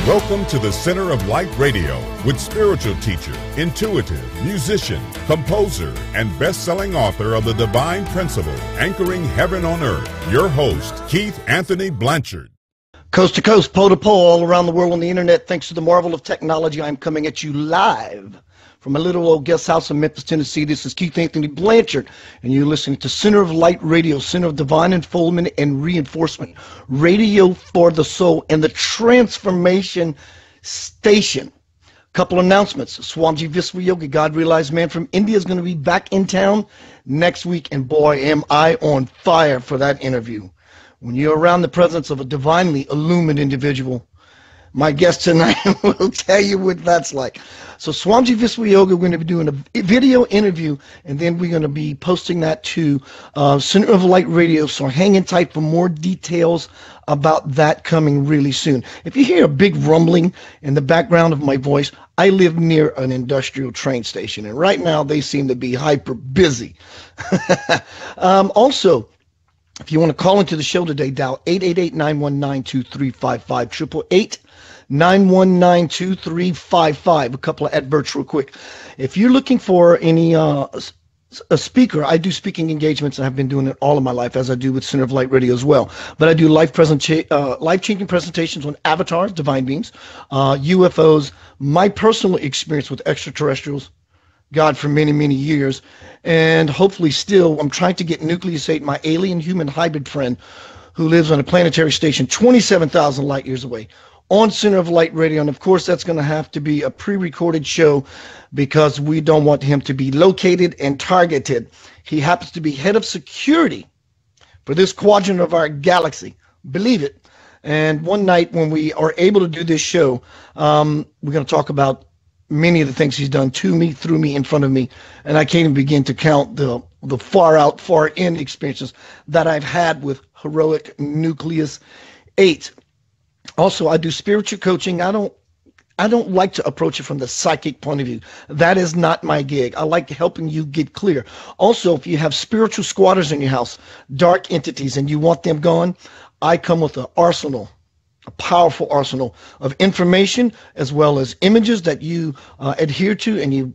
Welcome to the Center of Light Radio with spiritual teacher, intuitive, musician, composer, and best-selling author of The Divine Principle, Anchoring Heaven on Earth, your host, Keith Anthony Blanchard. Coast to coast, pole to pole, all around the world on the internet, thanks to the marvel of technology, I'm coming at you live from a little old guest house in Memphis, Tennessee. This is Keith Anthony Blanchard, and you're listening to Center of Light Radio, Center of Divine Unfoldment and Reinforcement, radio for the soul, and the transformation station. Couple announcements. Swamiji Viswayogi, God Realized Man from India, is going to be back in town next week, and boy, am I on fire for that interview. When you're around the presence of a divinely illumined individual, my guest tonight will tell you what that's like. So Swamiji Viswayogi, we're going to be doing a video interview, and then we're going to be posting that to Center of Light Radio, so hang in tight for more details about that coming really soon. If you hear a big rumbling in the background of my voice, I live near an industrial train station, and right now they seem to be hyper busy. Also, if you want to call into the show today, dial 888-919-2355, 888-919-2355. A couple of adverts real quick. If you're looking for any a speaker, I do speaking engagements, and I've been doing it all of my life, as I do with Center of Light Radio as well. But I do life-changing presentations on avatars, divine beings, UFOs, my personal experience with extraterrestrials, God, for many, many years, and hopefully still, I'm trying to get Nucleus 8, my alien-human hybrid friend, who lives on a planetary station 27,000 light years away, on Center of Light Radio. And of course, that's going to have to be a pre-recorded show because we don't want him to be located and targeted. He happens to be head of security for this quadrant of our galaxy. Believe it. And one night when we are able to do this show, we're going to talk about many of the things he's done to me, through me, in front of me, and I can't even begin to count the far out, far in experiences that I've had with heroic Nucleus 8. Also, I do spiritual coaching. I don't like to approach it from the psychic point of view. That is not my gig. I like helping you get clear. Also, if you have spiritual squatters in your house, dark entities, and you want them gone, I come with an arsenal, a powerful arsenal of information, as well as images that you adhere to and you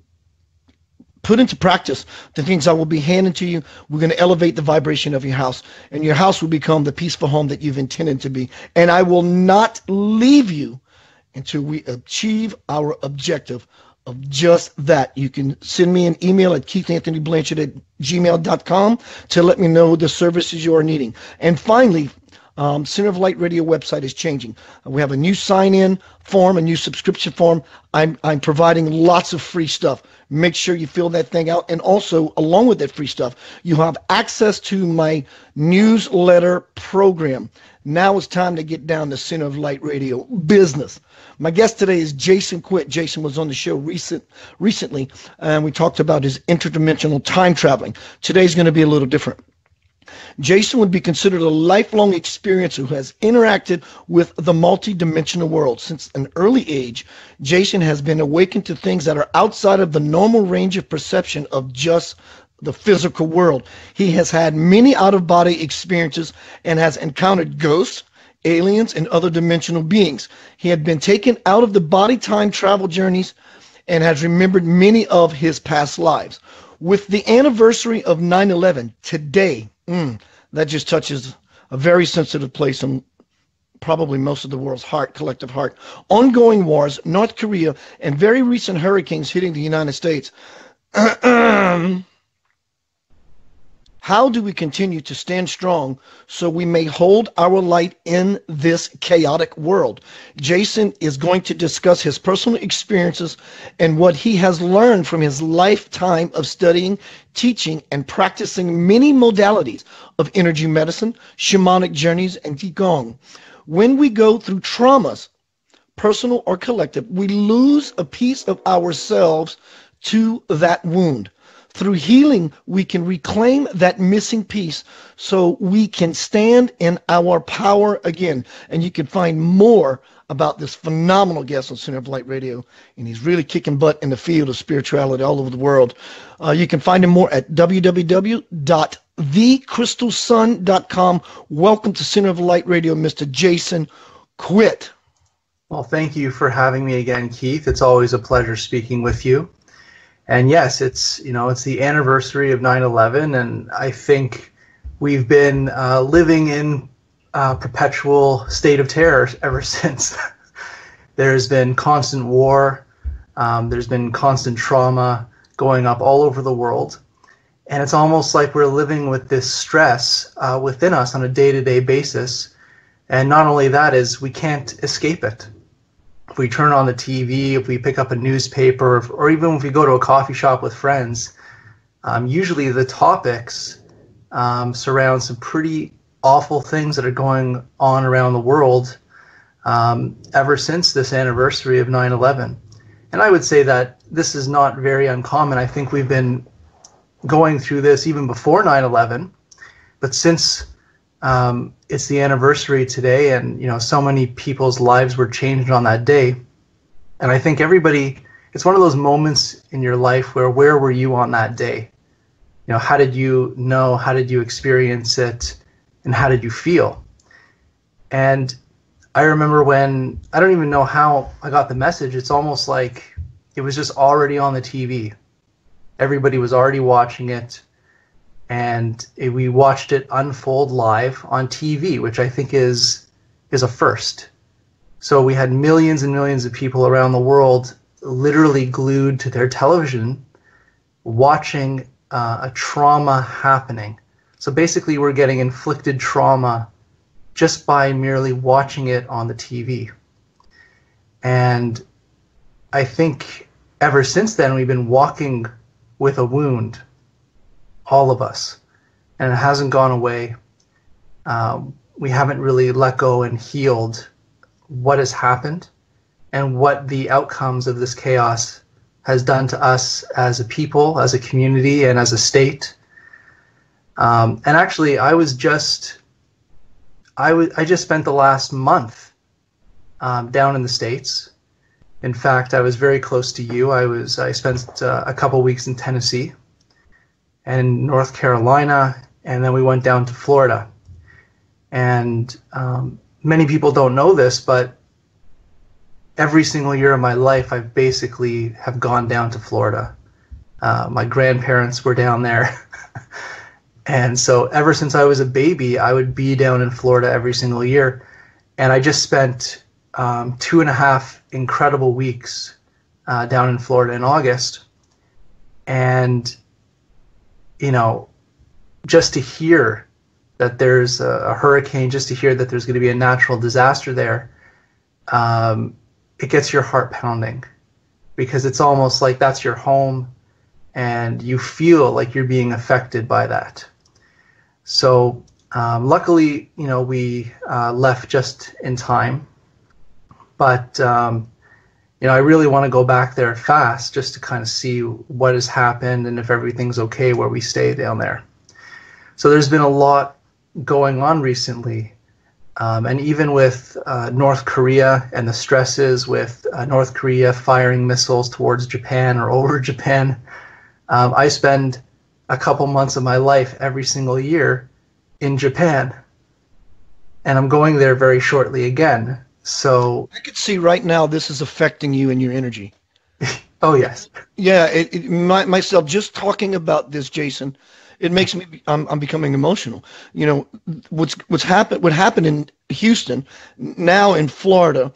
put into practice. The things I will be handing to you, we're going to elevate the vibration of your house, and your house will become the peaceful home that you've intended to be. And I will not leave you until we achieve our objective of just that. You can send me an email at keithanthonyblanchard@gmail.com to let me know the services you are needing. And finally, Center of Light Radio website is changing. We have a new sign-in form, a new subscription form. I'm providing lots of free stuff. Make sure you fill that thing out. And also, along with that free stuff, you have access to my newsletter program. Now it's time to get down to Center of Light Radio business. My guest today is Jason Quitt. Jason was on the show recently, and we talked about his interdimensional time traveling. Today's going to be a little different. Jason would be considered a lifelong experiencer who has interacted with the multidimensional world. Since an early age, Jason has been awakened to things that are outside of the normal range of perception of just the physical world. He has had many out-of-body experiences and has encountered ghosts, aliens, and other dimensional beings. He had been taken out of the body time travel journeys and has remembered many of his past lives. With the anniversary of 9/11 today, that just touches a very sensitive place in probably most of the world's heart, collective heart. Ongoing wars, North Korea, and very recent hurricanes hitting the United States. How do we continue to stand strong so we may hold our light in this chaotic world? Jason is going to discuss his personal experiences and what he has learned from his lifetime of studying, teaching, and practicing many modalities of energy medicine, shamanic journeys, and Qigong. When we go through traumas, personal or collective, we lose a piece of ourselves to that wound. Through healing, we can reclaim that missing piece so we can stand in our power again. And you can find more about this phenomenal guest on Center of Light Radio, and he's really kicking butt in the field of spirituality all over the world. You can find him more at www.thecrystalsun.com. Welcome to Center of Light Radio, Mr. Jason Quitt. Well, thank you for having me again, Keith. It's always a pleasure speaking with you. And yes, it's the anniversary of 9/11, and I think we've been living in a perpetual state of terror ever since. There's been constant war, there's been constant trauma going up all over the world, and it's almost like we're living with this stress within us on a day-to-day basis. And not only that, is we can't escape it. If we turn on the TV, if we pick up a newspaper, or even if we go to a coffee shop with friends, usually the topics surround some pretty awful things that are going on around the world ever since this anniversary of 9/11. And I would say that this is not very uncommon. I think we've been going through this even before 9/11, but since it's the anniversary today, and so many people's lives were changed on that day. And I think it's one of those moments in your life where were you on that day? How did you know? How did you experience it? And how did you feel? And I remember when, I don't even know how I got the message. It's almost like it was just already on the TV. Everybody was already watching it. And we watched it unfold live on TV, which I think is a first. So we had millions and millions of people around the world literally glued to their television watching a trauma happening. So basically we're getting inflicted trauma just by merely watching it on the TV. And I think ever since then we've been walking with a wound, all of us, and it hasn't gone away. We haven't really let go and healed what has happened and what the outcomes of this chaos has done to us as a people, as a community, and as a state. And actually, I just spent the last month down in the States. In fact, I was very close to you. I spent a couple weeks in Tennessee and North Carolina, and then we went down to Florida. And many people don't know this, but every single year of my life, I basically have gone down to Florida. My grandparents were down there. And so ever since I was a baby, I would be down in Florida every single year. And I just spent 2.5 incredible weeks down in Florida in August. And just to hear that there's a hurricane, just to hear that there's going to be a natural disaster there, it gets your heart pounding, because it's almost like that's your home and you feel like you're being affected by that. So luckily, we left just in time, but I really want to go back there fast just to kind of see what has happened and if everything's okay where we stay down there. So there's been a lot going on recently. And even with North Korea and the stresses with North Korea firing missiles towards Japan or over Japan, I spend a couple months of my life every single year in Japan. And I'm going there very shortly again. So I could see right now this is affecting you and your energy. Oh, yes. Yeah, myself, just talking about this, Jason, it makes me, I'm becoming emotional. What happened in Houston, now in Florida,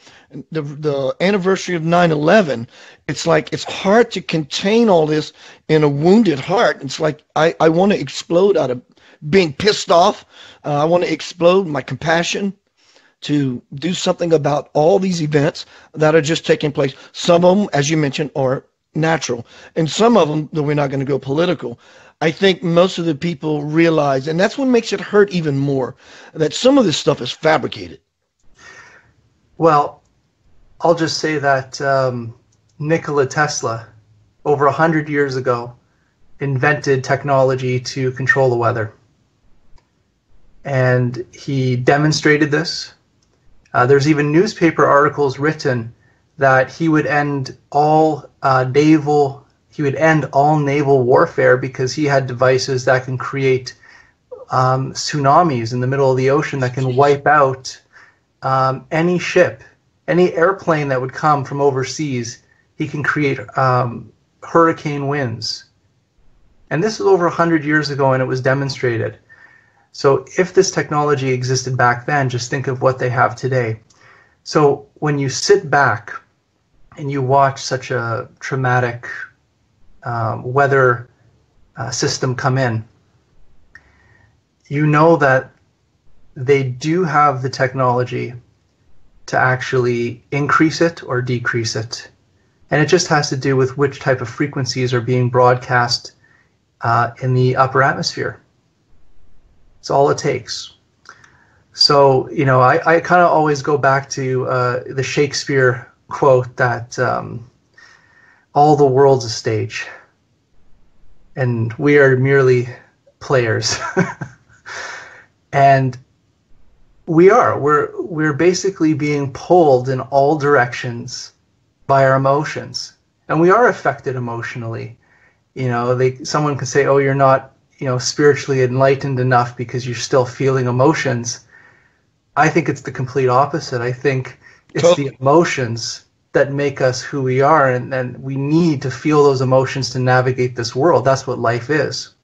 the anniversary of 9/11, it's like it's hard to contain all this in a wounded heart. It's like I want to explode out of being pissed off. I want to explode my compassion to do something about all these events that are just taking place. Some of them, as you mentioned, are natural, and some of them, though we're not going to go political, I think most of the people realize, and that's what makes it hurt even more, that some of this stuff is fabricated. Well, I'll just say that Nikola Tesla, over 100 years ago, invented technology to control the weather. And he demonstrated this. There's even newspaper articles written that he would end all naval warfare because he had devices that can create tsunamis in the middle of the ocean that can wipe out any ship, any airplane that would come from overseas, he can create hurricane winds. And this was over 100 years ago, and it was demonstrated. So if this technology existed back then, just think of what they have today. So when you sit back and you watch such a traumatic weather system come in, you know that they do have the technology to actually increase it or decrease it. And it just has to do with which type of frequencies are being broadcast in the upper atmosphere. It's all it takes. So, you know, I kind of always go back to the Shakespeare quote that all the world's a stage and we are merely players. And we're basically being pulled in all directions by our emotions, and we are affected emotionally. You know, someone could say, oh, you're not, you know, spiritually enlightened enough because you're still feeling emotions. I think it's the complete opposite. I think it's the emotions that make us who we are, and we need to feel those emotions to navigate this world. That's what life is.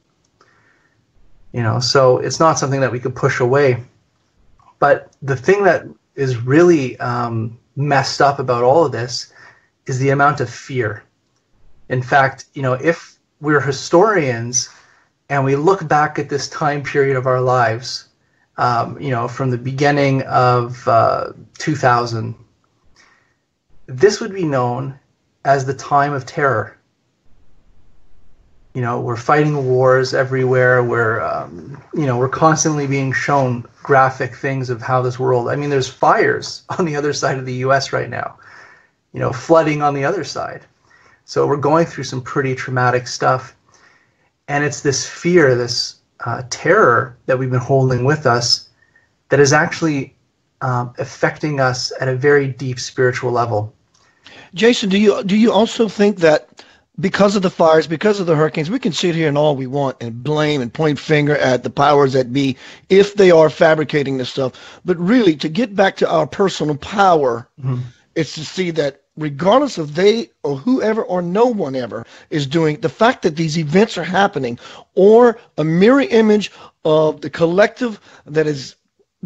You know, so it's not something that we could push away. But the thing that is really messed up about all of this is the amount of fear. In fact, you know, if we're historians and we look back at this time period of our lives, you know, from the beginning of 2000, this would be known as the time of terror. You know, we're fighting wars everywhere. You know, we're constantly being shown graphic things of how this world. I mean, there's fires on the other side of the U.S. right now. You know, flooding on the other side. So we're going through some pretty traumatic stuff, and it's this fear, this terror that we've been holding with us, that is actually affecting us at a very deep spiritual level. Jason, do you also think that because of the fires, because of the hurricanes, we can sit here and all we want and blame and point finger at the powers that be if they are fabricating this stuff. But really, to get back to our personal power, it's to see that regardless of they or whoever or no one ever is doing, the fact that these events are happening, or a mirror image of the collective that is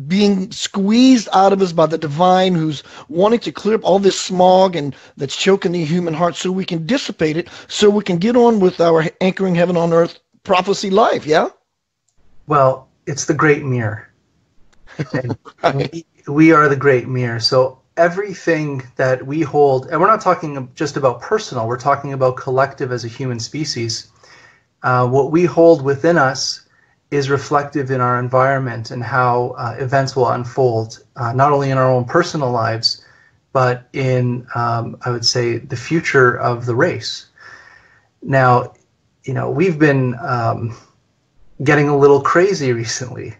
being squeezed out of us by the divine, who's wanting to clear up all this smog and that's choking the human heart so we can dissipate it, so we can get on with our anchoring heaven on earth prophecy life. Yeah. Well, it's the great mirror. Right. We are the great mirror. So everything that we hold, and we're not talking just about personal, we're talking about collective as a human species. What we hold within us is reflective in our environment and how events will unfold, not only in our own personal lives, but in, I would say, the future of the race. Now, you know, we've been getting a little crazy recently.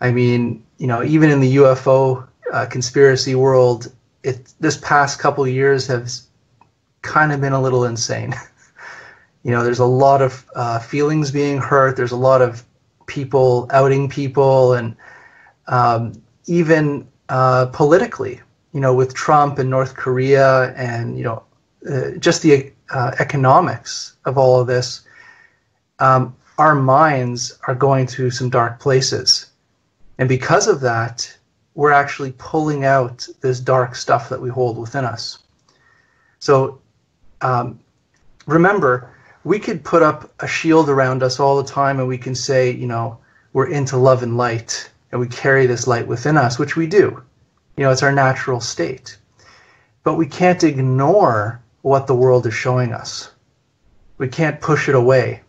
I mean, you know, even in the UFO conspiracy world, this past couple of years has kind of been a little insane. You know, there's a lot of feelings being hurt. There's a lot of people outing people, and even politically, you know, with Trump and North Korea, and, you know, just the economics of all of this, our minds are going to some dark places. And because of that, we're actually pulling out this dark stuff that we hold within us. So remember, we could put up a shield around us all the time and we can say, you know, we're into love and light and we carry this light within us, which we do. You know, it's our natural state. But we can't ignore what the world is showing us. We can't push it away.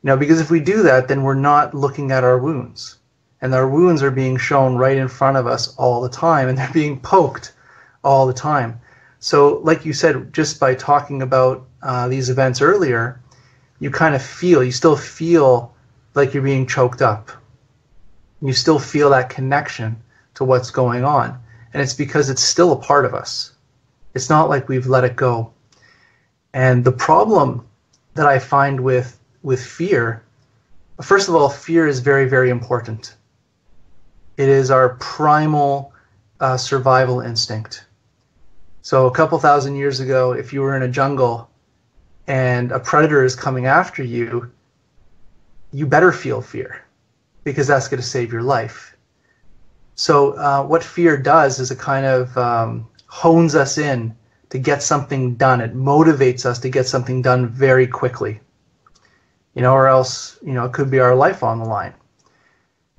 You know, because if we do that, then we're not looking at our wounds. And our wounds are being shown right in front of us all the time, and they're being poked all the time. So like you said, just by talking about these events earlier, you kind of feel, you still feel like you're being choked up. You still feel that connection to what's going on. And it's because it's still a part of us. It's not like we've let it go. And the problem that I find with fear, first of all, fear is very, very important. It is our primal survival instinct. So a couple thousand years ago, if you were in a jungle and a predator is coming after you, you better feel fear, because that's going to save your life. So what fear does is it kind of hones us in to get something done. It motivates us to get something done very quickly, or else, it could be our life on the line.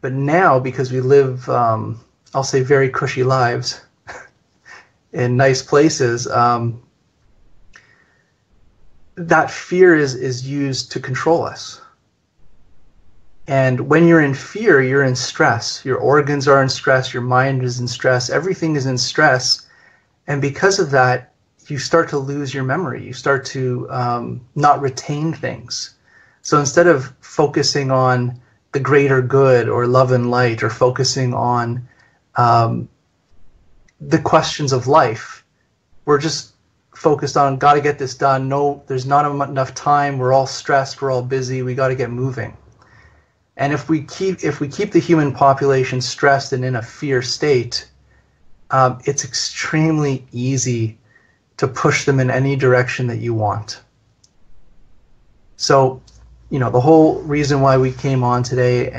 But now, because we live, I'll say, very cushy lives in nice places, that fear is used to control us. And when you're in fear, you're in stress. Your organs are in stress. Your mind is in stress. Everything is in stress. And because of that, you start to lose your memory. You start to not retain things. So instead of focusing on the greater good or love and light, or focusing on the questions of life, we're just focused on, got to get this done. No, there's not enough time. We're all stressed. We're all busy. We got to get moving. And if we keep the human population stressed and in a fear state, it's extremely easy to push them in any direction that you want. So, the whole reason why we came on today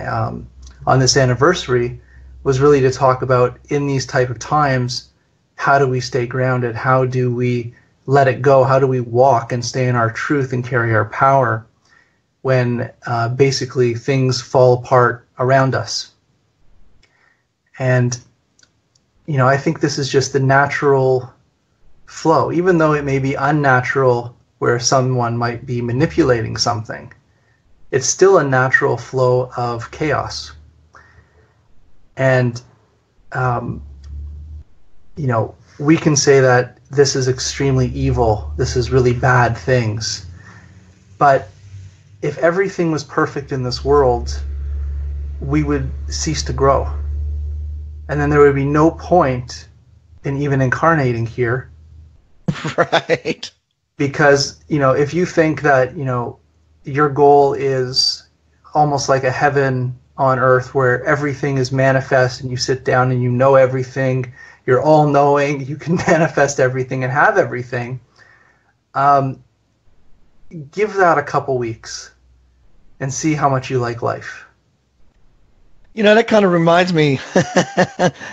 on this anniversary was really to talk about, in these type of times, how do we stay grounded? How do we let it go? How do we walk and stay in our truth and carry our power when basically things fall apart around us? And, I think this is just the natural flow, even though it may be unnatural where someone might be manipulating something. It's still a natural flow of chaos. And, we can say that this is extremely evil, this is really bad things. But if everything was perfect in this world, we would cease to grow. And then there would be no point in even incarnating here. Right. Because, if you think that, your goal is almost like a heaven on earth where everything is manifest and you sit down and you know everything, you're all knowing, you can manifest everything and have everything, give that a couple weeks and see how much you like life. That kind of reminds me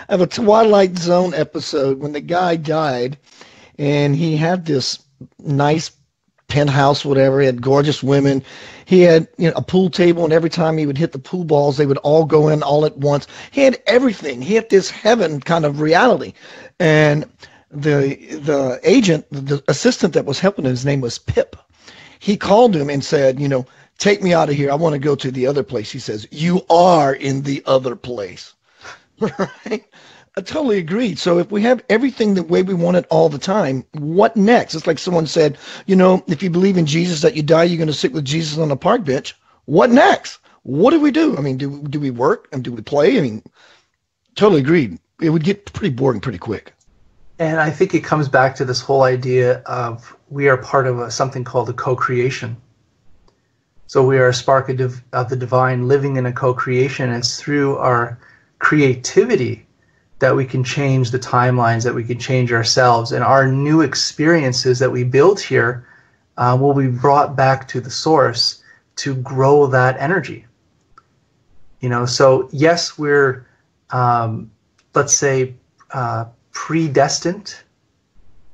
of a Twilight Zone episode when the guy died and he had this nice penthouse, whatever. He had gorgeous women. He had a pool table, and every time he would hit the pool balls, they would all go in all at once. He had everything. He had this heaven kind of reality. And the agent, the assistant that was helping him, his name was Pip. He called him and said, take me out of here. I want to go to the other place. He says, you are in the other place. Right? I totally agreed. So if we have everything the way we want it all the time, what next? It's like someone said, if you believe in Jesus, that you die, you're going to sit with Jesus on a park bench. What next? What do we do? I mean, do we work and do we play? I mean, totally agreed. It would get pretty boring pretty quick. And I think it comes back to this whole idea of we are part of something called a co-creation. So we are a spark of the divine living in a co-creation. It's through our creativity that we can change the timelines, that we can change ourselves. And our new experiences that we build here will be brought back to the source to grow that energy. So yes, we're, let's say, predestined.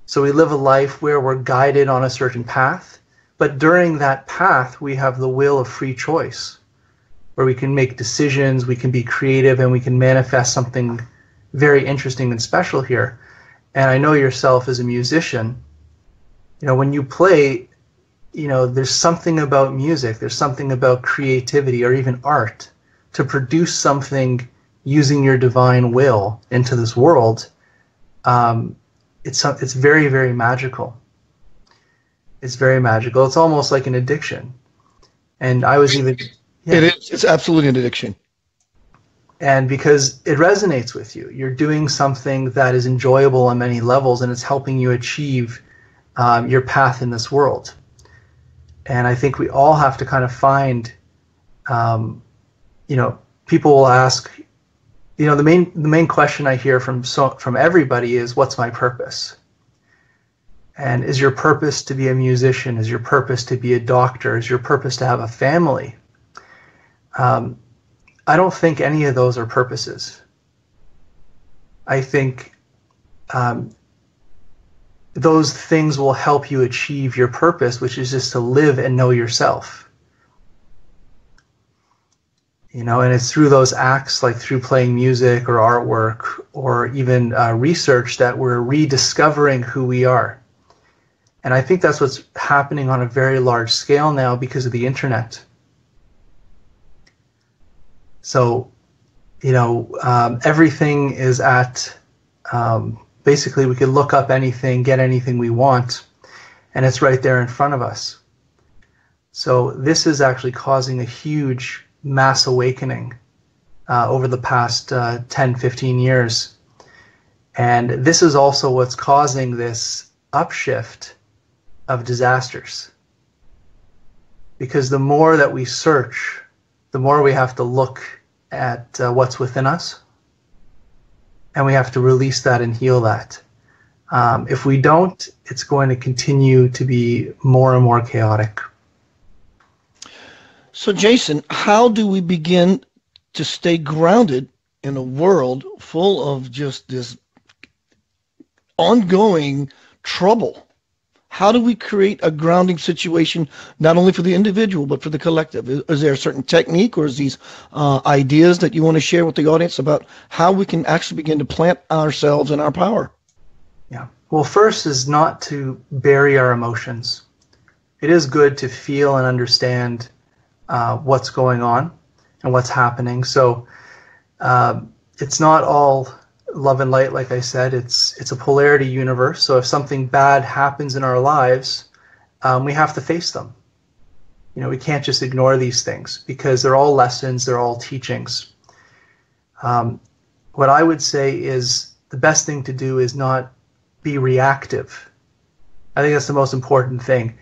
So we live a life where we're guided on a certain path. But during that path, we have the will of free choice, where we can make decisions, we can be creative, and we can manifest something very interesting and special here. And I know yourself as a musician, when you play, there's something about music, there's something about creativity or even art to produce something using your divine will into this world. It's very, very magical. It's very magical. It's almost like an addiction. And I was even... Yeah. It is. It's absolutely an addiction. And because it resonates with you. You're doing something that is enjoyable on many levels, and it's helping you achieve your path in this world. And I think we all have to kind of find, people will ask, the main question I hear from everybody is, what's my purpose? And is your purpose to be a musician? Is your purpose to be a doctor? Is your purpose to have a family? I don't think any of those are purposes. I think those things will help you achieve your purpose, which is just to live and know yourself. You know, and it's through those acts, like through playing music or artwork or even research, that we're rediscovering who we are. And I think that's what's happening on a very large scale now because of the internet. So, you know, everything is at, basically we could look up anything, get anything we want, and it's right there in front of us. So this is actually causing a huge mass awakening over the past 10, 15 years. And this is also what's causing this upshift of disasters. Because the more that we search, the more we have to look at what's within us, and we have to release that and heal that. If we don't, it's going to continue to be more and more chaotic. So, Jason, how do we begin to stay grounded in a world full of just this ongoing trouble? How do we create a grounding situation, not only for the individual, but for the collective? Is there a certain technique, or is these ideas that you want to share with the audience about how we can actually begin to plant ourselves in our power? Yeah. Well, first is not to bury our emotions. It is good to feel and understand what's going on and what's happening. So it's not all love and light, like I said. It's a polarity universe. So if something bad happens in our lives, we have to face them. You know, we can't just ignore these things because they're all lessons, they're all teachings. What I would say is the best thing to do is not be reactive. I think that's the most important thing.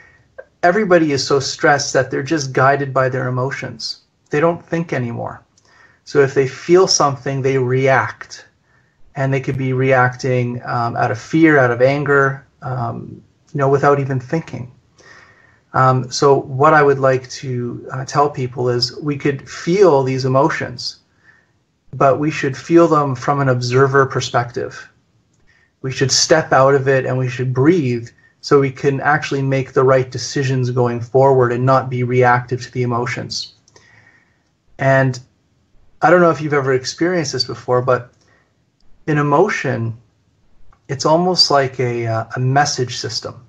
Everybody is so stressed that they're just guided by their emotions. They don't think anymore. So if they feel something, they react. And they could be reacting out of fear, out of anger, you know, without even thinking. So what I would like to tell people is we could feel these emotions, but we should feel them from an observer perspective. We should step out of it and we should breathe so we can actually make the right decisions going forward and not be reactive to the emotions. And I don't know if you've ever experienced this before, but in emotion, it's almost like a message system.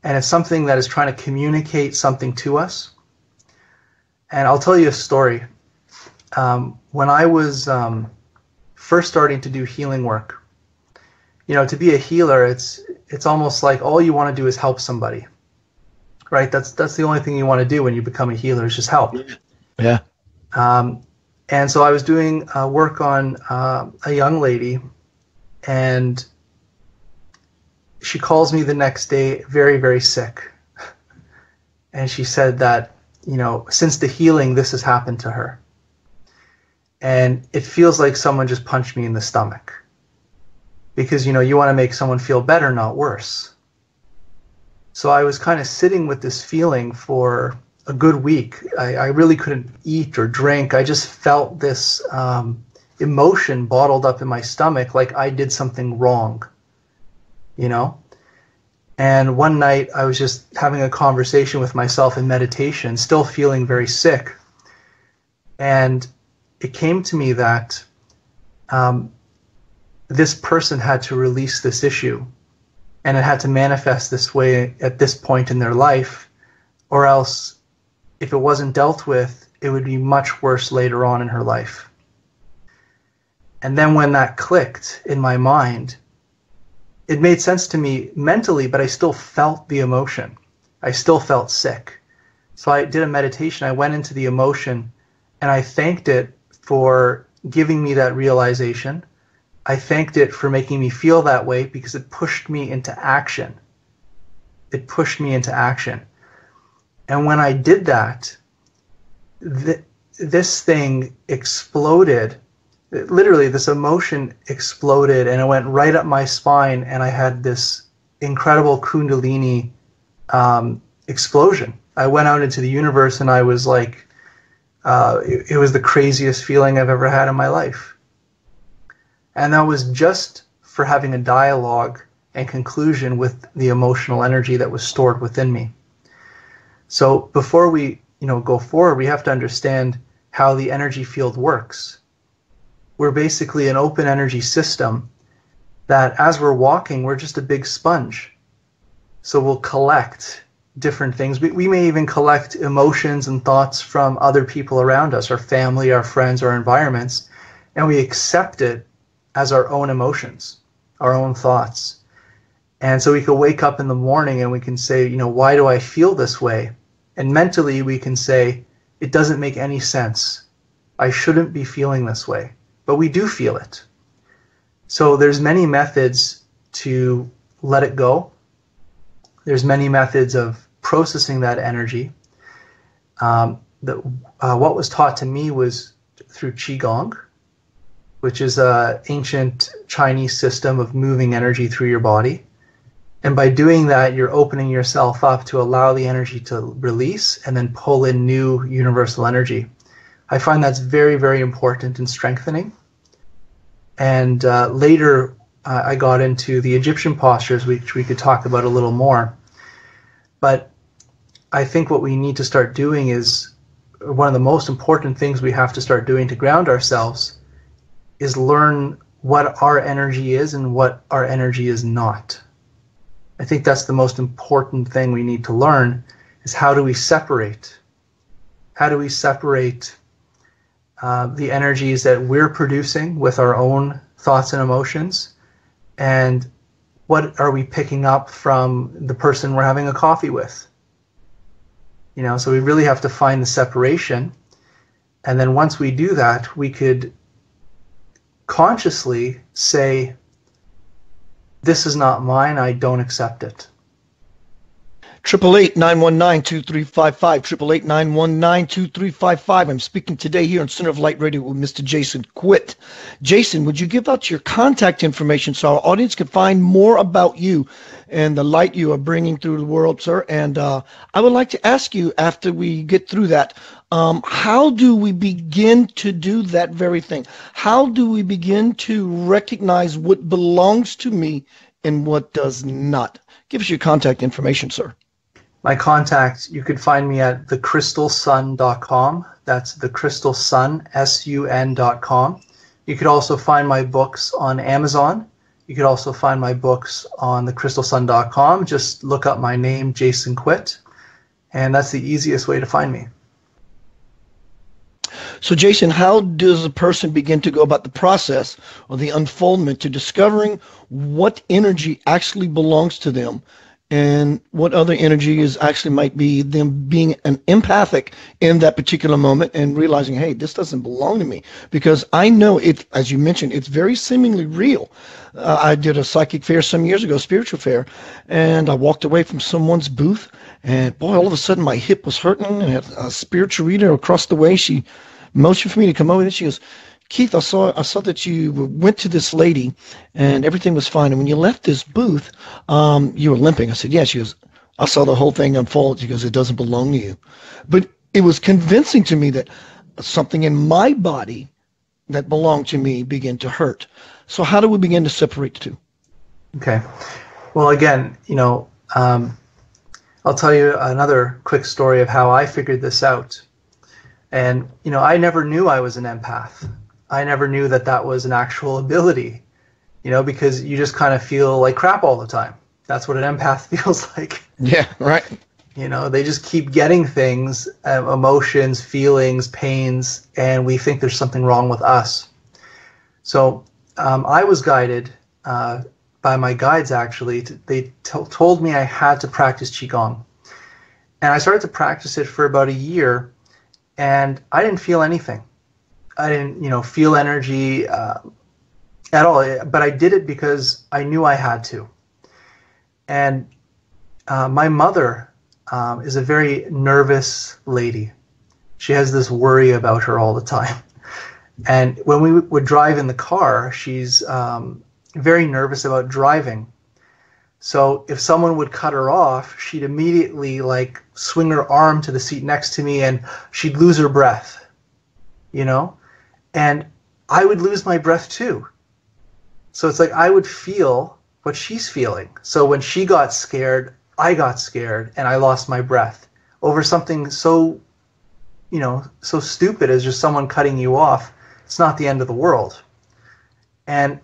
And it's something that is trying to communicate something to us. And I'll tell you a story. When I was first starting to do healing work, you know, to be a healer, it's almost like all you want to do is help somebody, right? That's the only thing you want to do when you become a healer is just help. Yeah. And so I was doing work on a young lady, and she calls me the next day very, very sick. And she said that, you know, since the healing, this has happened to her. And it feels like someone just punched me in the stomach. Because, you know, you want to make someone feel better, not worse. So I was kind of sitting with this feeling for a good week. I really couldn't eat or drink. I just felt this emotion bottled up in my stomach, like I did something wrong, you know? And one night I was just having a conversation with myself in meditation, still feeling very sick. And it came to me that this person had to release this issue, and it had to manifest this way at this point in their life, or else if it wasn't dealt with, it would be much worse later on in her life. And then when that clicked in my mind, it made sense to me mentally, but I still felt the emotion. I still felt sick. So I did a meditation. I went into the emotion and I thanked it for giving me that realization. I thanked it for making me feel that way because it pushed me into action. It pushed me into action. And when I did that, this thing exploded. Literally, this emotion exploded and it went right up my spine, and I had this incredible Kundalini explosion. I went out into the universe and I was like, it was the craziest feeling I've ever had in my life. And that was just for having a dialogue and conclusion with the emotional energy that was stored within me. So before we, go forward, we have to understand how the energy field works. We're basically an open energy system that as we're walking, we're just a big sponge. So we'll collect different things. We may even collect emotions and thoughts from other people around us, our family, our friends, our environments, and we accept it as our own emotions, our own thoughts. And so we can wake up in the morning and we can say, why do I feel this way? And mentally we can say, it doesn't make any sense. I shouldn't be feeling this way. But we do feel it. So there's many methods to let it go. There's many methods of processing that energy. What was taught to me was through Qigong, which is an ancient Chinese system of moving energy through your body. And by doing that, you're opening yourself up to allow the energy to release and then pull in new universal energy. I find that's very, very important and strengthening. And later, I got into the Egyptian postures, which we could talk about a little more. But I think what we need to start doing is, one of the most important things we have to start doing to ground ourselves is learn what our energy is and what our energy is not. I think that's the most important thing we need to learn, is how do we separate? How do we separate the energies that we're producing with our own thoughts and emotions, and what are we picking up from the person we're having a coffee with? So we really have to find the separation. And then once we do that, we could consciously say, this is not mine, I don't accept it. 888-919-2355, 888-919-2355. I'm speaking today here on Center of Light Radio with Mr. Jason Quitt. Jason, would you give out your contact information so our audience can find more about you and the light you are bringing through the world, sir? And I would like to ask you, after we get through that, how do we begin to do that very thing? How do we begin to recognize what belongs to me and what does not? Give us your contact information, sir. My contact, you could find me at thecrystalsun.com. That's thecrystalsun, sun.com. You could also find my books on Amazon. You could also find my books on thecrystalsun.com. Just look up my name, Jason Quitt, and that's the easiest way to find me. So, Jason, how does a person begin to go about the process or the unfoldment to discovering what energy actually belongs to them and what other energy is actually might be them being an empathic in that particular moment and realizing, hey, this doesn't belong to me? Because I know it, as you mentioned, it's very seemingly real. I did a psychic fair some years ago, spiritual fair, and I walked away from someone's booth, and boy, all of a sudden my hip was hurting, and a spiritual reader across the way, she motioned for me to come over, and she goes, Keith, I saw that you went to this lady and everything was fine. And when you left this booth, you were limping. I said, yeah. She goes, I saw the whole thing unfold. She goes, it doesn't belong to you. But it was convincing to me that something in my body that belonged to me began to hurt. So how do we begin to separate the two? Okay. Well, again, I'll tell you another quick story of how I figured this out. And, I never knew I was an empath. I never knew that was an actual ability, because you just kind of feel like crap all the time. That's what an empath feels like. Yeah, right. They just keep getting things, emotions, feelings, pains, and we think there's something wrong with us. So I was guided by my guides, actually. They told me I had to practice Qigong. And I started to practice it for about a year, and I didn't feel anything. I didn't, feel energy at all. But I did it because I knew I had to. And my mother is a very nervous lady. She has this worry about her all the time. And when we would drive in the car, she's very nervous about driving. So if someone would cut her off, she'd immediately like swing her arm to the seat next to me and she'd lose her breath, you know? And I would lose my breath too. So it's like I would feel what she's feeling. So when she got scared, I got scared and I lost my breath over something so, you know, so stupid as just someone cutting you off. It's not the end of the world. And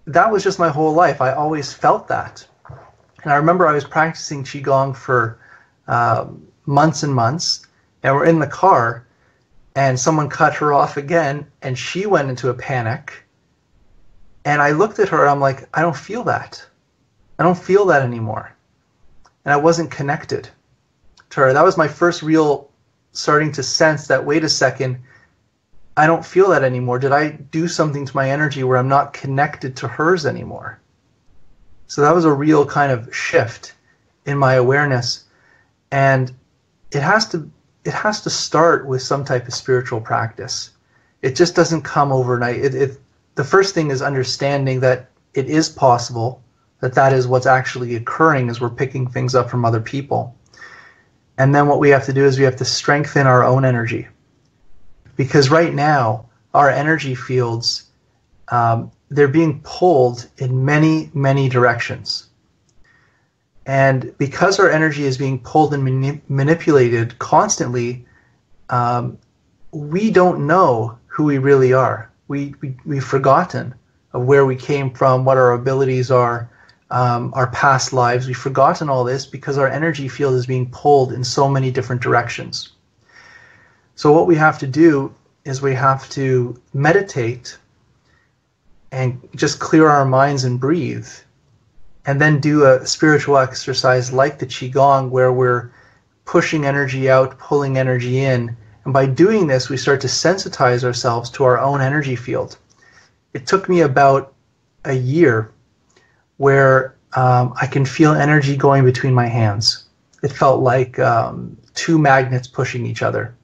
that was just my whole life. I always felt that. And I remember I was practicing Qigong for months and months, and we're in the car, and someone cut her off again, and she went into a panic. And I looked at her, and I'm like, I don't feel that. I don't feel that anymore. And I wasn't connected to her. That was my first real starting to sense that, wait a second, I don't feel that anymore. Did I do something to my energy where I'm not connected to hers anymore? So that was a real kind of shift in my awareness. And it has to start with some type of spiritual practice. It just doesn't come overnight. The first thing is understanding that it is possible, that is what's actually occurring as we're picking things up from other people. And then what we have to do is we have to strengthen our own energy. Because right now, our energy fields, they're being pulled in many, many directions. And because our energy is being pulled and manipulated constantly, we don't know who we really are. We've forgotten of where we came from, what our abilities are, our past lives. We've forgotten all this because our energy field is being pulled in so many different directions. So what we have to do is we have to meditate and just clear our minds and breathe, and then do a spiritual exercise like the Qigong where we're pushing energy out, pulling energy in. And by doing this, we start to sensitize ourselves to our own energy field. It took me about a year where I can feel energy going between my hands. It felt like two magnets pushing each other.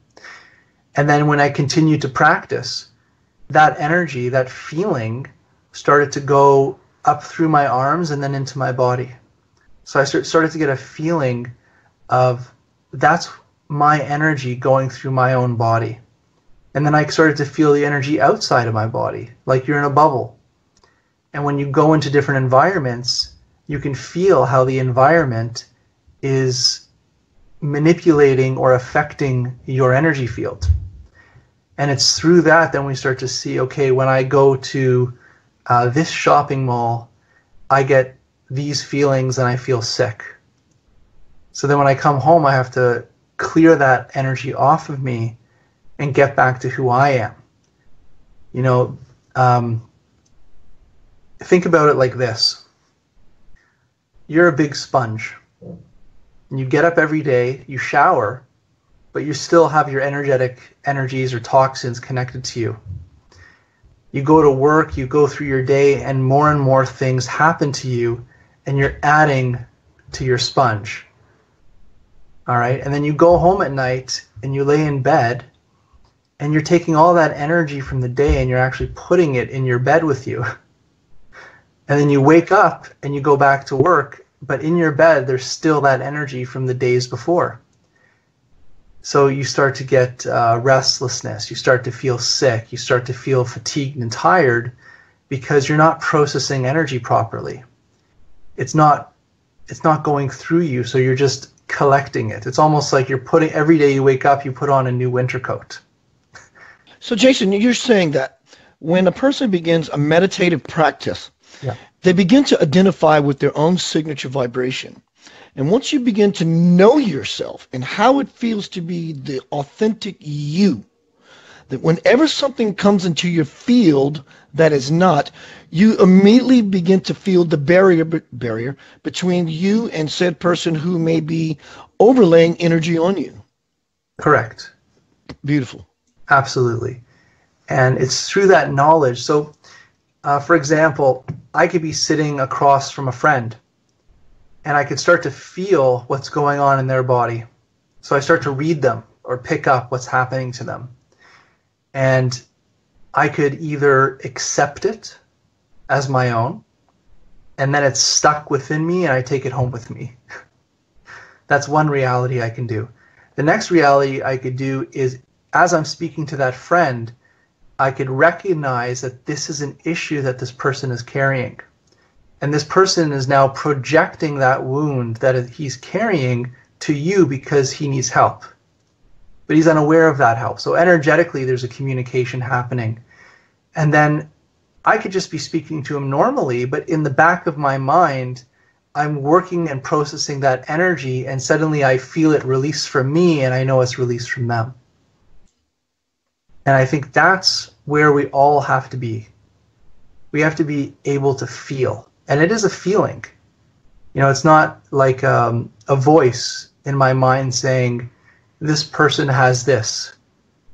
And then when I continued to practice, that energy, that feeling, started to go up through my arms and then into my body. So I started to get a feeling of that's my energy going through my own body. And then I started to feel the energy outside of my body, like you're in a bubble. And when you go into different environments, you can feel how the environment is manipulating or affecting your energy field. And it's through that then we start to see, okay, when I go to this shopping mall, I get these feelings and I feel sick. So then when I come home, I have to clear that energy off of me and get back to who I am. You know, think about it like this. You're a big sponge. And you get up every day, you shower, but you still have your energetic energies or toxins connected to you. You go to work, you go through your day, and more things happen to you, and you're adding to your sponge. All right? And then you go home at night, and you lay in bed, and you're taking all that energy from the day, and you're actually putting it in your bed with you. And then you wake up, and you go back to work, but in your bed, there's still that energy from the days before. So you start to get restlessness, you start to feel sick, you start to feel fatigued and tired because you're not processing energy properly. It's not going through you, so you're just collecting it. It's almost like every day you wake up, you put on a new winter coat. So Jason, you're saying that when a person begins a meditative practice, they begin to identify with their own signature vibration. And once you begin to know yourself and how it feels to be the authentic you, that whenever something comes into your field that is not, you immediately begin to feel the barrier between you and said person who may be overlaying energy on you. Correct. Beautiful. Absolutely. And it's through that knowledge. So, for example, I could be sitting across from a friend, and I could start to feel what's going on in their body. So I start to read them or pick up what's happening to them. And I could either accept it as my own, and then it's stuck within me and I take it home with me. That's one reality I can do. The next reality I could do is, as I'm speaking to that friend, I could recognize that this is an issue that this person is carrying. And this person is now projecting that wound that he's carrying to you because he needs help. But he's unaware of that help. So energetically, there's a communication happening. And then I could just be speaking to him normally, but in the back of my mind, I'm working and processing that energy, and suddenly I feel it release from me, and I know it's released from them. And I think that's where we all have to be. We have to be able to feel. And it is a feeling. You know, it's not like a voice in my mind saying, this person has this.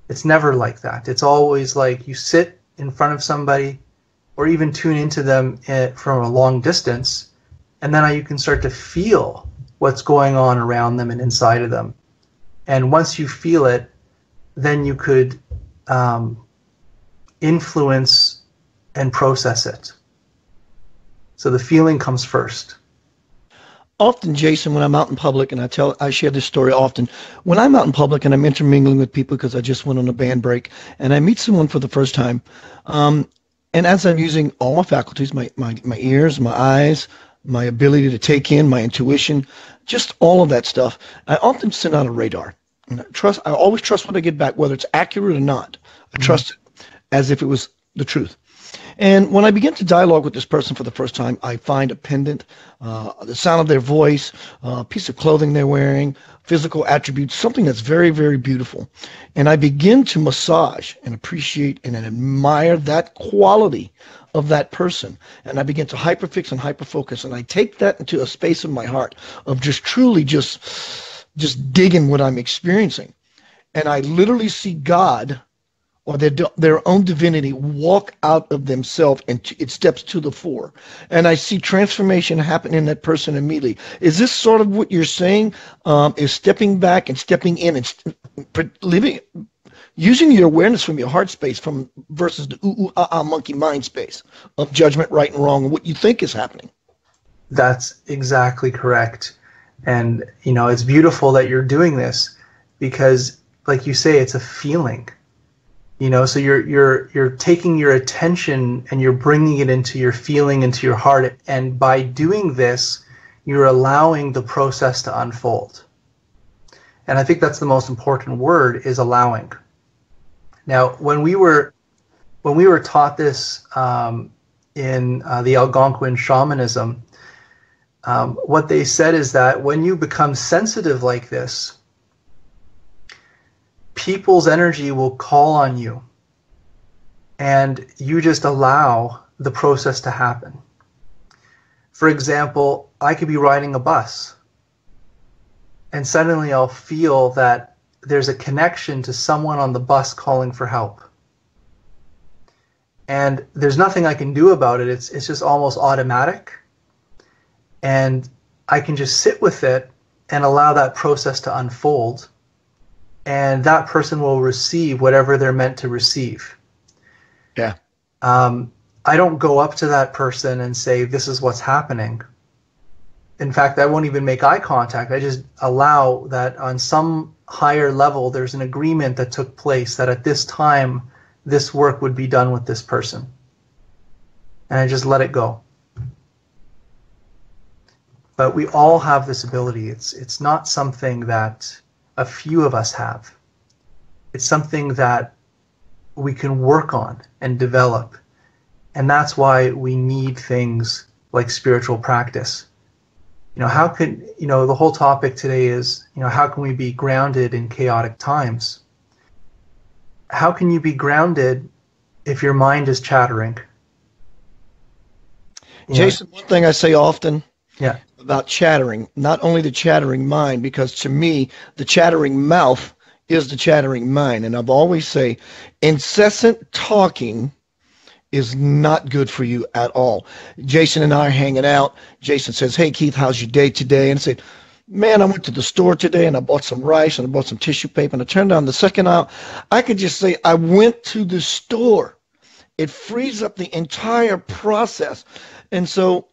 It's never like that. It's always like you sit in front of somebody or even tune into them from a long distance, and then you can start to feel what's going on around them and inside of them. And once you feel it, then you could influence and process it. So the feeling comes first. Often, Jason, when I'm out in public, and I share this story often, when I'm out in public and I'm intermingling with people because I just went on a band break and I meet someone for the first time, and as I'm using all my faculties, my ears, my eyes, my ability to take in, my intuition, just all of that stuff, I often send out a radar. And I always trust what I get back, whether it's accurate or not. I trust it as if it was the truth. And when I begin to dialogue with this person for the first time, I find a pendant, the sound of their voice, a piece of clothing they're wearing, physical attributes, something that's very, very beautiful. And I begin to massage and appreciate and admire that quality of that person. And I begin to hyperfix and hyperfocus. And I take that into a space of my heart of just truly just digging what I'm experiencing. And I literally see God or their own divinity walk out of themselves, and it steps to the fore. And I see transformation happen in that person immediately. Is this sort of what you're saying? Is stepping back and stepping in and living, using your awareness from your heart space versus the monkey mind space of judgment, right and wrong, and what you think is happening? That's exactly correct. And, you know, it's beautiful that you're doing this because, like you say, it's a feeling. You know, so you're taking your attention and you're bringing it into your feeling, into your heart. And by doing this, you're allowing the process to unfold. And I think that's the most important word, is allowing. Now, when we were taught this in the Algonquin Shamanism, what they said is that when you become sensitive like this, people's energy will call on you, and you just allow the process to happen. For example, I could be riding a bus, and suddenly I'll feel that there's a connection to someone on the bus calling for help. And there's nothing I can do about it. It's just almost automatic. And I can just sit with it and allow that process to unfold. And that person will receive whatever they're meant to receive. Yeah. I don't go up to that person and say, this is what's happening. In fact, I won't even make eye contact. I just allow that on some higher level, there's an agreement that took place that at this time, this work would be done with this person. And I just let it go. But we all have this ability. It's not something that a few of us have. It's something that we can work on and develop. And that's why we need things like spiritual practice. You know, how can, you know, the whole topic today is, you know, how can we be grounded in chaotic times? How can you be grounded if your mind is chattering? Jason, one thing I say often, yeah, about chattering, not only the chattering mind, because to me, the chattering mouth is the chattering mind. And I've always say, incessant talking is not good for you at all. Jason and I are hanging out. Jason says, hey, Keith, how's your day today? And I said, man, I went to the store today and I bought some rice and I bought some tissue paper, and I turned down the second aisle. I could just say, I went to the store. It frees up the entire process. And so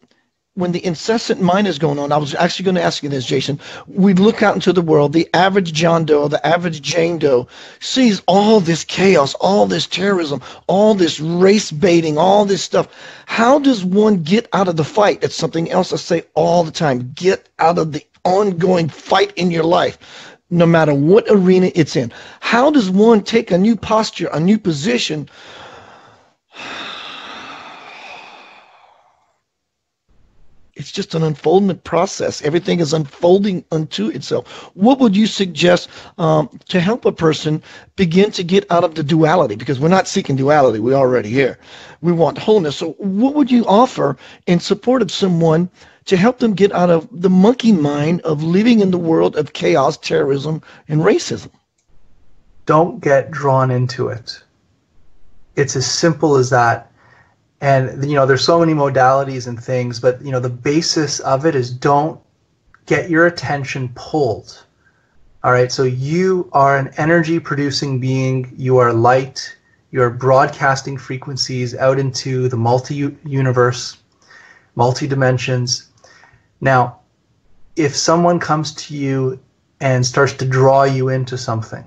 when the incessant mind is going on, I was actually going to ask you this, Jason. We look out into the world, the average John Doe, the average Jane Doe sees all this chaos, all this terrorism, all this race baiting, all this stuff. How does one get out of the fight? It's something else I say all the time. Get out of the ongoing fight in your life, no matter what arena it's in. How does one take a new posture, a new position? It's just an unfoldment process. Everything is unfolding unto itself. What would you suggest to help a person begin to get out of the duality? Because we're not seeking duality. We're already here. We want wholeness. So what would you offer in support of someone to help them get out of the monkey mind of living in the world of chaos, terrorism, and racism? Don't get drawn into it. It's as simple as that. And, there's so many modalities and things, but, the basis of it is don't get your attention pulled. All right. So you are an energy producing being. You are light. You are broadcasting frequencies out into the multi-universe, multi-dimensions. Now, if someone comes to you and starts to draw you into something,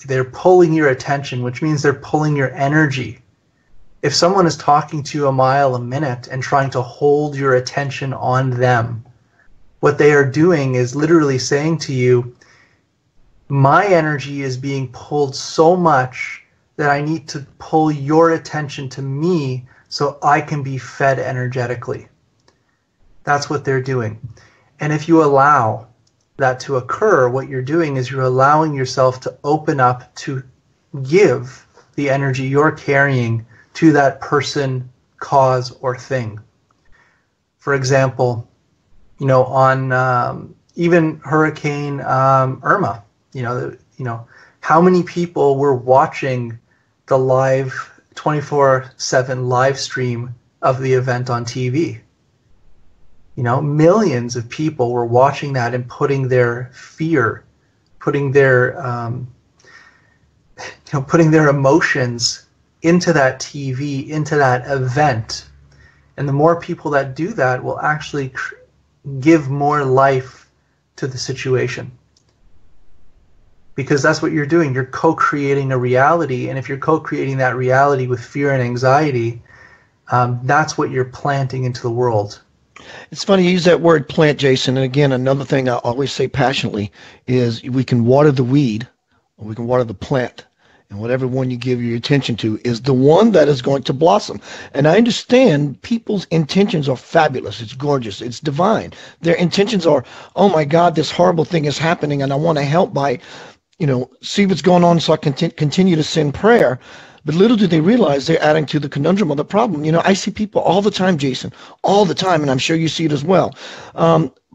they're pulling your attention, which means they're pulling your energy. If someone is talking to you a mile a minute and trying to hold your attention on them, what they are doing is literally saying to you, my energy is being pulled so much that I need to pull your attention to me so I can be fed energetically. That's what they're doing. And if you allow that to occur, what you're doing is you're allowing yourself to open up to give the energy you're carrying to that person, cause, or thing. For example, on even Hurricane Irma, how many people were watching the live 24/7 live stream of the event on TV? Millions of people were watching that and putting their fear, putting their emotions into that TV, into that event. And the more people that do that will actually give more life to the situation. Because that's what you're doing. You're co-creating a reality. And if you're co-creating that reality with fear and anxiety, that's what you're planting into the world. It's funny you use that word plant, Jason. And again, another thing I always say passionately is we can water the weed or we can water the plant. And whatever one you give your attention to is the one that is going to blossom. And I understand people's intentions are fabulous. It's gorgeous. It's divine. Their intentions are, oh my God, this horrible thing is happening and I want to help by, see what's going on so I can continue to send prayer. But little do they realize they're adding to the conundrum of the problem. I see people all the time, Jason, all the time, and I'm sure you see it as well,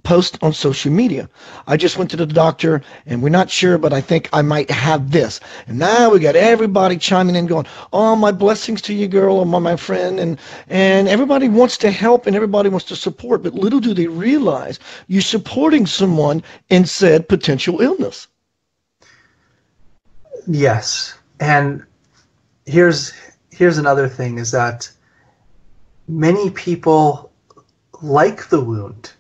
post on social media. I just went to the doctor and we're not sure, but I think I might have this. And now we got everybody chiming in going, oh, my blessings to you, girl, or my friend. And everybody wants to help and everybody wants to support. But little do they realize you're supporting someone in said potential illness. Yes. And here's another thing is that many people like the wound.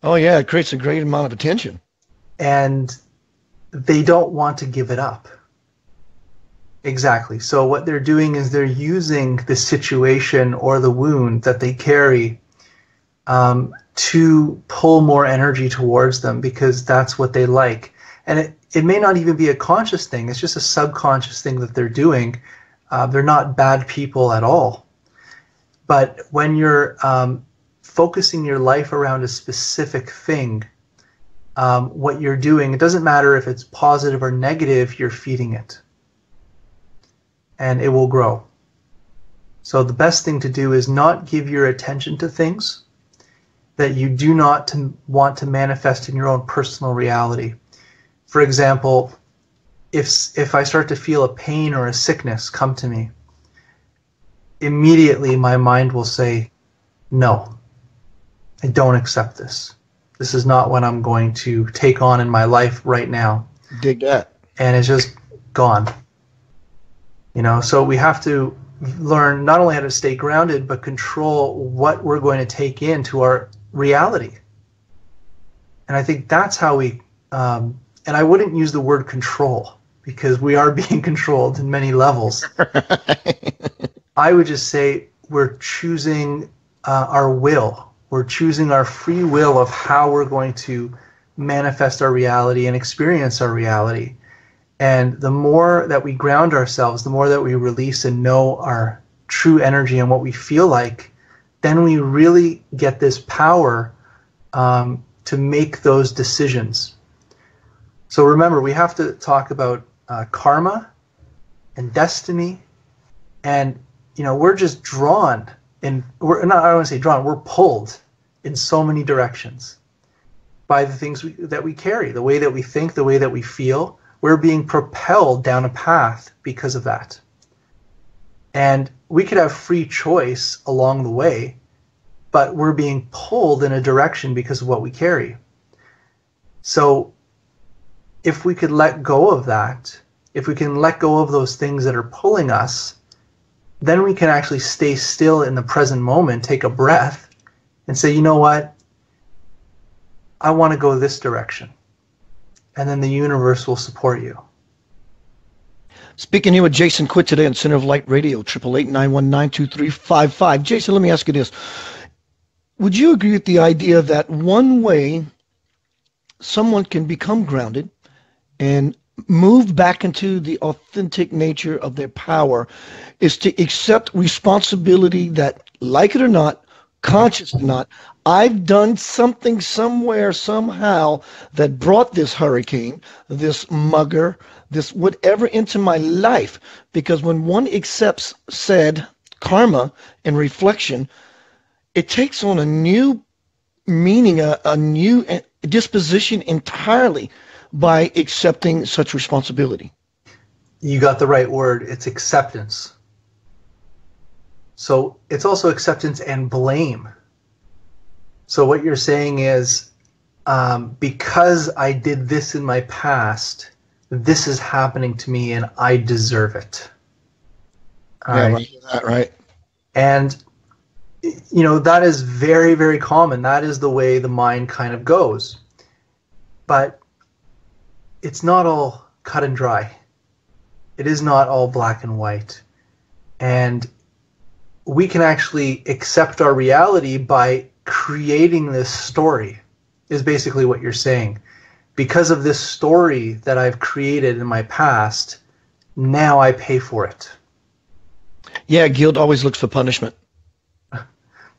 Oh, yeah, it creates a great amount of attention. And they don't want to give it up. Exactly. So what they're doing is they're using the situation or the wound that they carry to pull more energy towards them because that's what they like. And it may not even be a conscious thing. It's just a subconscious thing that they're doing. They're not bad people at all. But when you're focusing your life around a specific thing, what you're doing, it doesn't matter if it's positive or negative, you're feeding it. And it will grow. So the best thing to do is not give your attention to things that you do not want to manifest in your own personal reality. For example, if I start to feel a pain or a sickness come to me, immediately my mind will say, no, I don't accept this. This is not what I'm going to take on in my life right now. Dig that. And it's just gone. So we have to learn not only how to stay grounded, but control what we're going to take into our reality. And I think that's how we, and I wouldn't use the word control, because we are being controlled in many levels. I would just say we're choosing our will. We're choosing our free will of how we're going to manifest our reality and experience our reality. And the more that we ground ourselves, the more that we release and know our true energy and what we feel like, then we really get this power to make those decisions. So remember, we have to talk about karma and destiny, and we're just drawn, and we're not, I don't want to say drawn, we're pulled in so many directions by the things that we carry, the way that we think, the way that we feel. We're being propelled down a path because of that. And we could have free choice along the way, but we're being pulled in a direction because of what we carry. So if we could let go of that, if we can let go of those things that are pulling us, then we can actually stay still in the present moment, take a breath, and say, you know what? I want to go this direction. And then the universe will support you. Speaking here with Jason Quitt today on Center of Light Radio, 888-919-2355. Jason, let me ask you this. Would you agree with the idea that one way someone can become grounded and move back into the authentic nature of their power is to accept responsibility that, like it or not, conscious or not, I've done something somewhere, somehow, that brought this hurricane, this mugger, this whatever into my life? Because when one accepts said karma and reflection, it takes on a new meaning, a new disposition entirely by accepting such responsibility. You got the right word. It's acceptance. So it's also acceptance and blame. So what you're saying is, because I did this in my past, this is happening to me and I deserve it. Yeah, right. And, that is very, very common. That is the way the mind kind of goes. But it's not all cut and dry. It is not all black and white. And we can actually accept our reality by creating this story, is basically what you're saying. Because of this story that I've created in my past, now I pay for it. Yeah, guilt always looks for punishment.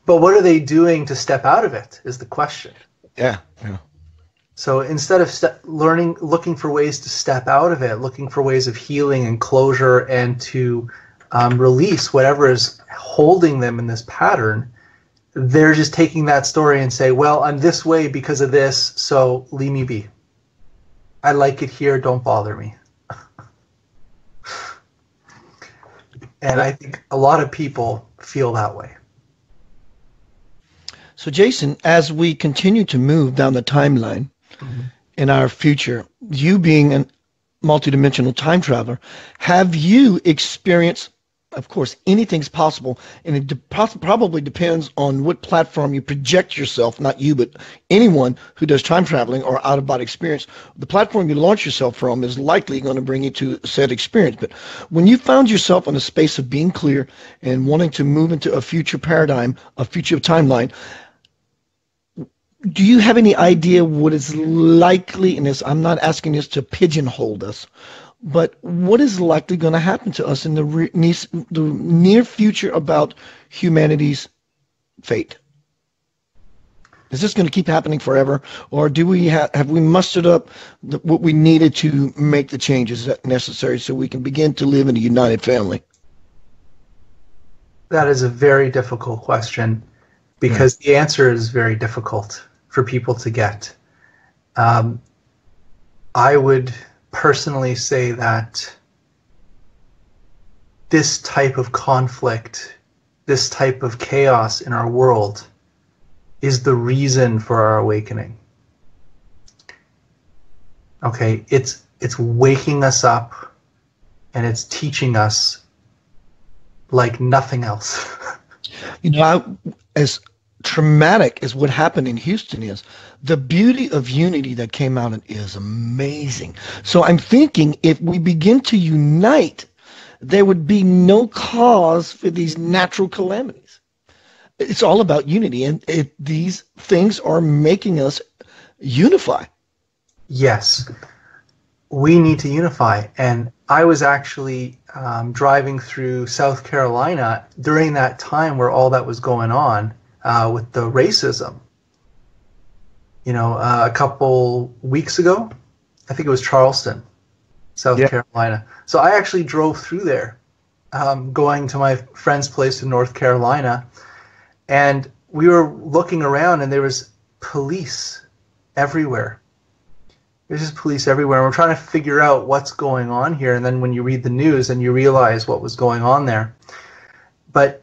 But what are they doing to step out of it is the question. Yeah. So instead of looking for ways to step out of it, looking for ways of healing and closure and to release whatever is holding them in this pattern, they're just taking that story and say, well, I'm this way because of this, so leave me be. I like it here, don't bother me. And I think a lot of people feel that way. So Jason, as we continue to move down the timeline in our future, you being a multidimensional time traveler, have you experienced, of course, anything's possible, and it probably depends on what platform you project yourself, not you, but anyone who does time traveling or out-of-body experience, the platform you launch yourself from is likely going to bring you to said experience. But when you found yourself in a space of being clear and wanting to move into a future paradigm, a future timeline, do you have any idea what is likely in this? I'm not asking this to pigeonhole us, but what is likely going to happen to us in the near future about humanity's fate? Is this going to keep happening forever, or do we have we mustered up what we needed to make the changes that necessary so we can begin to live in a united family? That is a very difficult question, because the answer is very difficult for people to get. I would personally say that this type of conflict, this type of chaos in our world is the reason for our awakening. Okay, it's waking us up, and it's teaching us like nothing else. You know, as traumatic as what happened in Houston is, the beauty of unity that came out of it is amazing. So I'm thinking if we begin to unite, there would be no cause for these natural calamities. It's all about unity, and these things are making us unify. Yes, we need to unify. And I was actually driving through South Carolina during that time where all that was going on with the racism. You know, a couple weeks ago, I think it was Charleston, South Carolina. So I actually drove through there, going to my friend's place in North Carolina, and we were looking around, and there was police everywhere. There's just police everywhere. We're trying to figure out what's going on here, and then when you read the news, and you realize what was going on there. But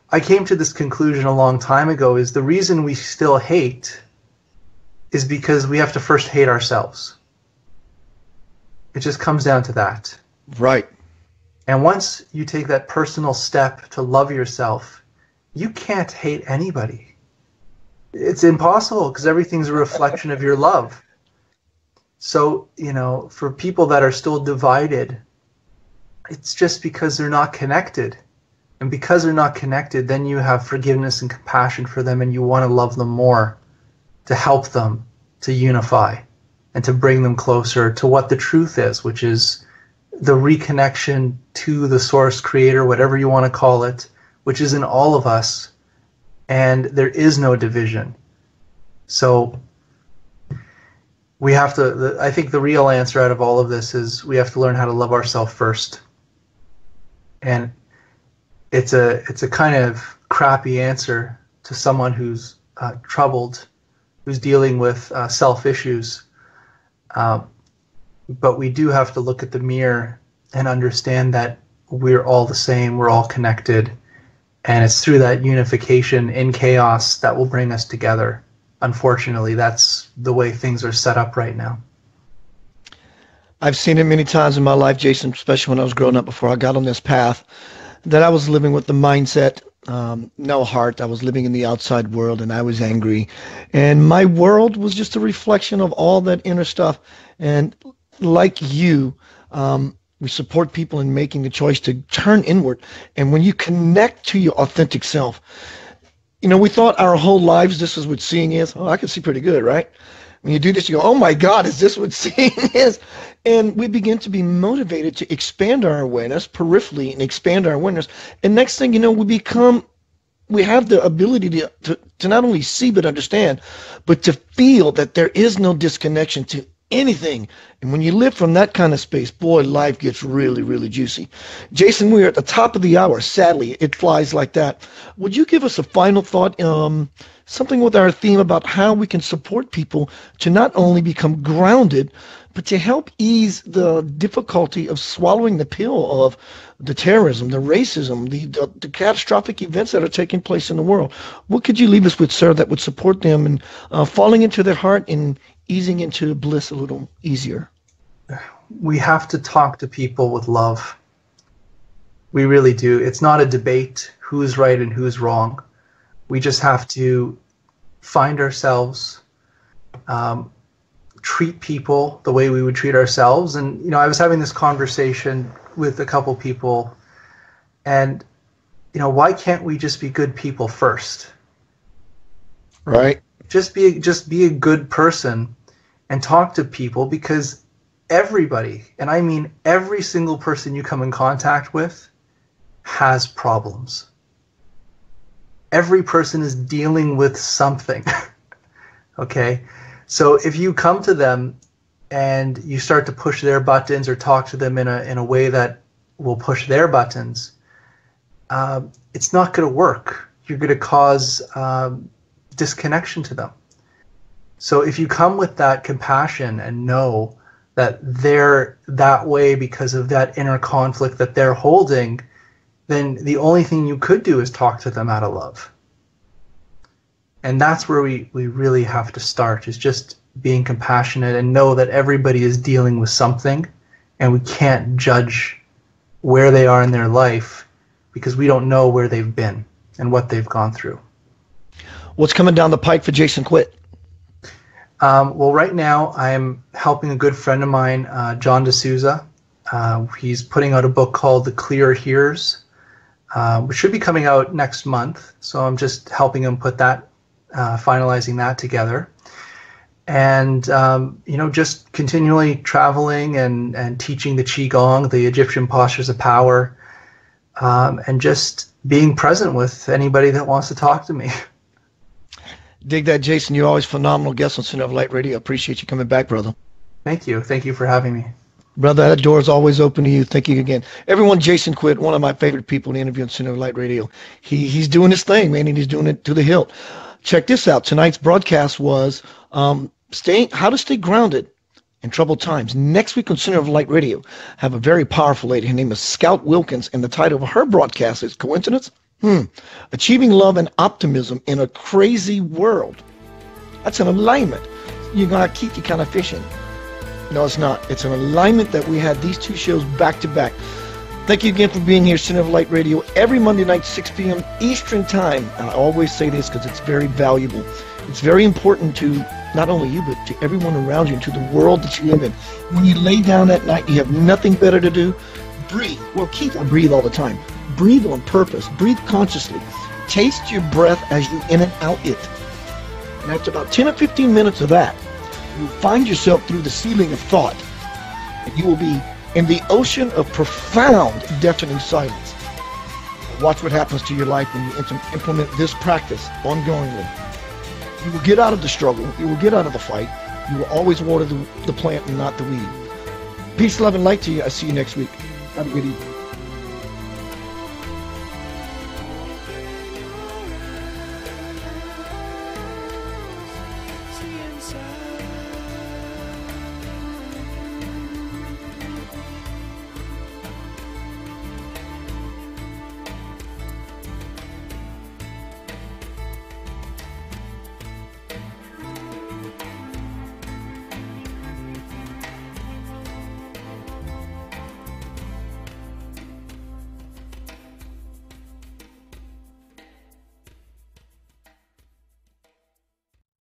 I came to this conclusion a long time ago, is the reason we still hate is because we have to first hate ourselves. It just comes down to that. Right. And once you take that personal step to love yourself, you can't hate anybody. It's impossible, because everything's a reflection of your love. So, you know, for people that are still divided, it's just because they're not connected. And because they're not connected, then you have forgiveness and compassion for them, and you want to love them more, to help them, to unify, and to bring them closer to what the truth is, which is the reconnection to the source creator, whatever you want to call it, which is in all of us, and there is no division. So we have to, I think the real answer out of all of this is we have to learn how to love ourselves first. And it's a kind of crappy answer to someone who's troubled, who's dealing with self issues. But we do have to look at the mirror and understand that we're all the same, we're all connected, and it's through that unification in chaos that will bring us together. Unfortunately, that's the way things are set up right now. I've seen it many times in my life, Jason, especially when I was growing up before I got on this path, that I was living with the mindset, no heart. I was living in the outside world, and I was angry. And my world was just a reflection of all that inner stuff. And like you, we support people in making the choice to turn inward. And when you connect to your authentic self, you know, we thought our whole lives this is what seeing is. Oh, I can see pretty good, right? When you do this, you go, oh my God, is this what seeing is? And we begin to be motivated to expand our awareness peripherally and expand our awareness. And next thing you know, we have the ability to not only see but understand, but to feel that there is no disconnection to anything. And when you live from that kind of space, boy, life gets really, really juicy. Jason, we are at the top of the hour. Sadly, it flies like that. Would you give us a final thought, something with our theme about how we can support people to not only become grounded, but to help ease the difficulty of swallowing the pill of the terrorism, the racism, the catastrophic events that are taking place in the world? What could you leave us with, sir, that would support them in falling into their heart and easing into bliss a little easier? We have to talk to people with love. We really do. It's not a debate who's right and who's wrong. We just have to find ourselves, treat people the way we would treat ourselves. And, you know, I was having this conversation with a couple people, and, you know, why can't we just be good people first? Right. Just be a good person and talk to people, because everybody, and I mean every single person you come in contact with, has problems. Every person is dealing with something. Okay? So if you come to them and you start to push their buttons or talk to them in a way that will push their buttons, it's not going to work. You're going to cause disconnection to them. So if you come with that compassion and know that they're that way because of that inner conflict that they're holding, then the only thing you could do is talk to them out of love. And that's where we really have to start, is just being compassionate and know that everybody is dealing with something, and we can't judge where they are in their life because we don't know where they've been and what they've gone through. What's coming down the pike for Jason Quitt? Well, right now I'm helping a good friend of mine, John D'Souza. He's putting out a book called The Clear Hears, which should be coming out next month. So I'm just helping him put that, finalizing that together. And, just continually traveling and teaching the Qigong, the Egyptian postures of power, and just being present with anybody that wants to talk to me. Dig that, Jason. You're always a phenomenal guest on Center of Light Radio. Appreciate you coming back, brother. Thank you. Thank you for having me. Brother, that door is always open to you. Thank you again. Everyone, Jason Quitt, one of my favorite people to interview on Center of Light Radio. He's doing his thing, man, and he's doing it to the hilt. Check this out. Tonight's broadcast was how to stay grounded in troubled times. Next week on Center of Light Radio, I have a very powerful lady. Her name is Scout Wilkins, and the title of her broadcast is Coincidence? Achieving Love and Optimism in a Crazy World. That's an alignment. You're going to keep you kind of fishing. No, it's not. It's an alignment that we had these two shows back to back. Thank you again for being here, Center of Light Radio, every Monday night, 6 p.m. Eastern Time. And I always say this because it's very valuable. It's very important to not only you, but to everyone around you and to the world that you live in. When you lay down at night, you have nothing better to do. Breathe. Well, Keith, I breathe all the time. Breathe on purpose. Breathe consciously. Taste your breath as you in and out it. And after about 10 or 15 minutes of that, you'll find yourself through the ceiling of thought. And you will be in the ocean of profound, deafening silence. Watch what happens to your life when you implement this practice ongoingly. You will get out of the struggle. You will get out of the fight. You will always water the plant and not the weed. Peace, love, and light to you. I see you next week. Have a good evening.